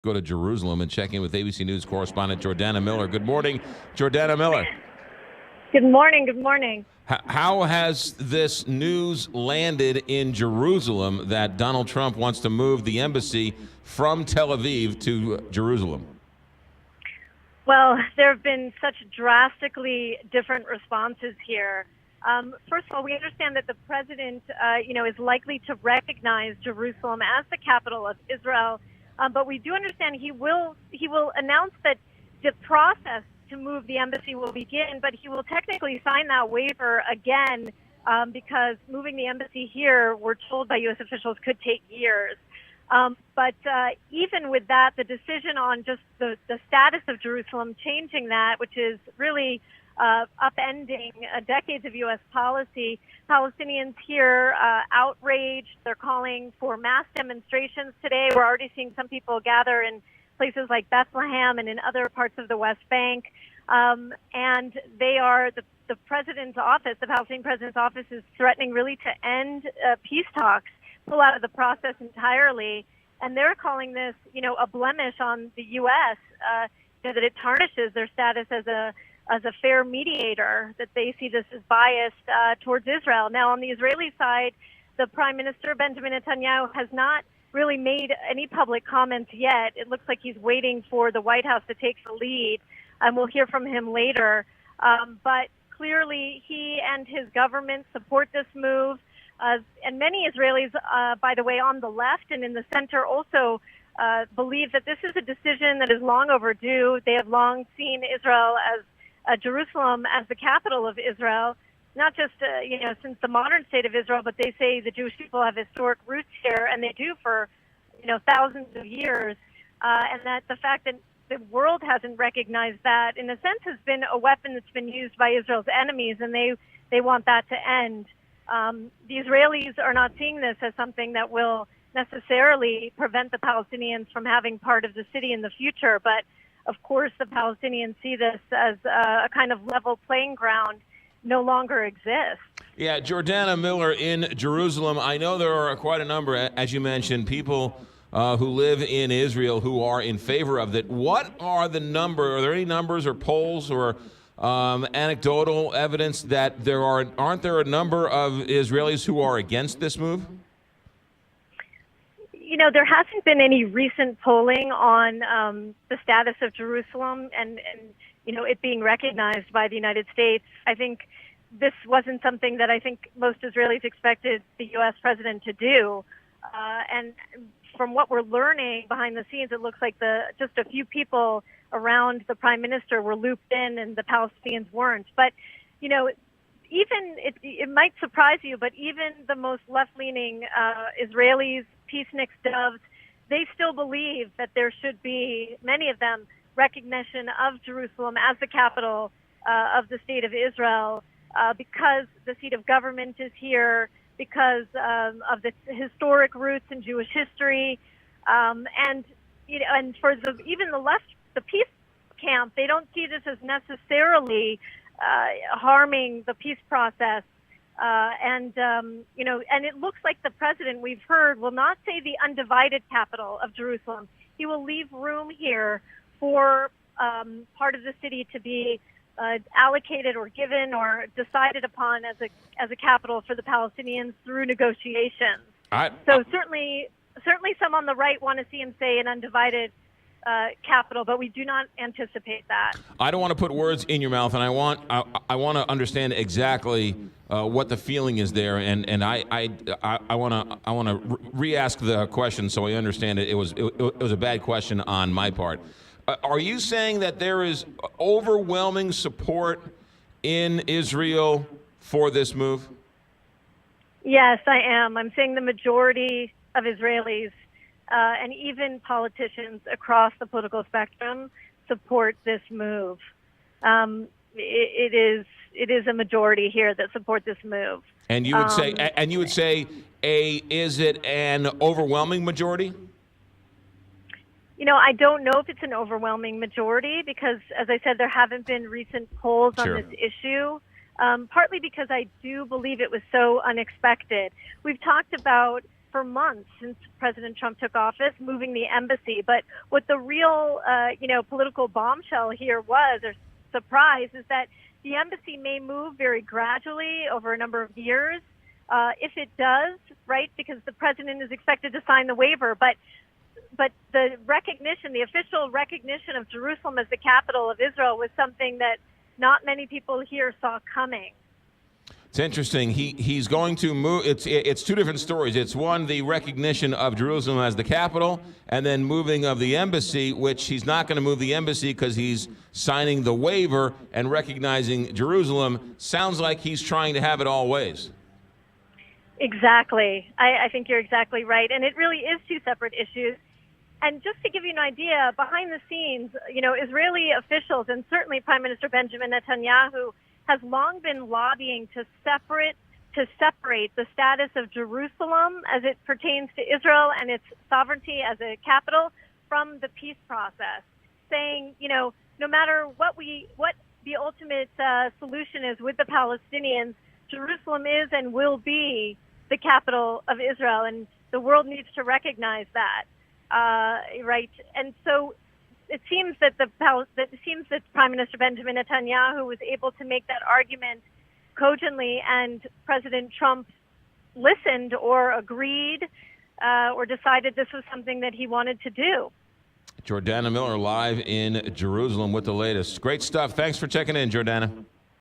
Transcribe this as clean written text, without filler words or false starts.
Go to Jerusalem and check in with ABC News correspondent Jordana Miller. Good morning, Jordana Miller. Good morning. Good morning. How has this news landed in Jerusalem that Donald Trump wants to move the embassy from Tel Aviv to Jerusalem? Well, there have been such drastically different responses here. First of all, we understand that the president, is likely to recognize Jerusalem as the capital of Israel. But we do understand he will announce that the process to move the embassy will begin, but he will technically sign that waiver again because moving the embassy here, we're told by U.S. officials, could take years. But even with that, the decision on just the status of Jerusalem, changing that, which is really upending decades of U.S. policy. Palestinians here outraged. They're calling for mass demonstrations today. We're already seeing some people gather in places like Bethlehem and in other parts of the West Bank. And they are, the president's office, the Palestinian president's office, is threatening really to end peace talks, pull out of the process entirely. And they're calling this, a blemish on the U.S., that it tarnishes their status as a fair mediator, that they see this as biased towards Israel. Now, on the Israeli side, the Prime Minister, Benjamin Netanyahu, has not really made any public comments yet. It looks like he's waiting for the White House to take the lead, and we'll hear from him later. But clearly, he and his government support this move. And many Israelis, by the way, on the left and in the center also believe that this is a decision that is long overdue. They have long seen Israel as Jerusalem as the capital of Israel, not just, since the modern state of Israel, but they say the Jewish people have historic roots here, and they do for, thousands of years. And that the fact that the world hasn't recognized that, in a sense, has been a weapon that's been used by Israel's enemies, and they want that to end. The Israelis are not seeing this as something that will necessarily prevent the Palestinians from having part of the city in the future, but of course, the Palestinians see this as a kind of level playing ground no longer exists. Yeah, Jordana Miller in Jerusalem. I know there are quite a number, as you mentioned, people who live in Israel who are in favor of it. What are the number? Are there any numbers or polls or anecdotal evidence that aren't there a number of Israelis who are against this move? There hasn't been any recent polling on the status of Jerusalem and it being recognized by the United States. I think this wasn't something that I think most Israelis expected the U.S. president to do. And from what we're learning behind the scenes, it looks like just a few people around the prime minister were looped in and the Palestinians weren't. But, even it might surprise you, but even the most left-leaning Israelis, peacenik doves, they still believe that there should be, many of them, recognition of Jerusalem as the capital of the state of Israel because the seat of government is here, because of the historic roots in Jewish history, and for even the left, the peace camp, they don't see this as necessarily harming the peace process. And it looks like the president, we've heard, will not say the undivided capital of Jerusalem. He will leave room here for part of the city to be allocated or given or decided upon as a capital for the Palestinians through negotiations. So certainly some on the right want to see him say an undivided capital, but we do not anticipate that. I don't want to put words in your mouth, and I want to understand exactly what the feeling is there, and I want to re-ask the question so I understand it. It was a bad question on my part. Are you saying that there is overwhelming support in Israel for this move? Yes, I am. I'm saying the majority of Israelis and even politicians across the political spectrum support this move. It is a majority here that support this move. And you would say, is it an overwhelming majority? I don't know if it's an overwhelming majority because, as I said, there haven't been recent polls on this issue. Partly because I do believe it was so unexpected. We've talked about for months since President Trump took office, moving the embassy. But what the real, political bombshell here was, or surprise, is that the embassy may move very gradually over a number of years. If it does, right, because the president is expected to sign the waiver, but the recognition, the official recognition of Jerusalem as the capital of Israel was something that not many people here saw coming. It's interesting. He's going to move. It's two different stories. It's one, the recognition of Jerusalem as the capital, and then moving of the embassy, which he's not going to move the embassy because he's signing the waiver and recognizing Jerusalem. Sounds like he's trying to have it all ways. Exactly. I think you're exactly right. And it really is two separate issues. And just to give you an idea, behind the scenes, Israeli officials and certainly Prime Minister Benjamin Netanyahu has long been lobbying to separate the status of Jerusalem as it pertains to Israel and its sovereignty as a capital from the peace process, saying, no matter what the ultimate solution is with the Palestinians, Jerusalem is and will be the capital of Israel, and the world needs to recognize that, right? And so it seems that Prime Minister Benjamin Netanyahu was able to make that argument cogently, and President Trump listened or agreed or decided this was something that he wanted to do. Jordana Miller live in Jerusalem with the latest. Great stuff. Thanks for checking in, Jordana.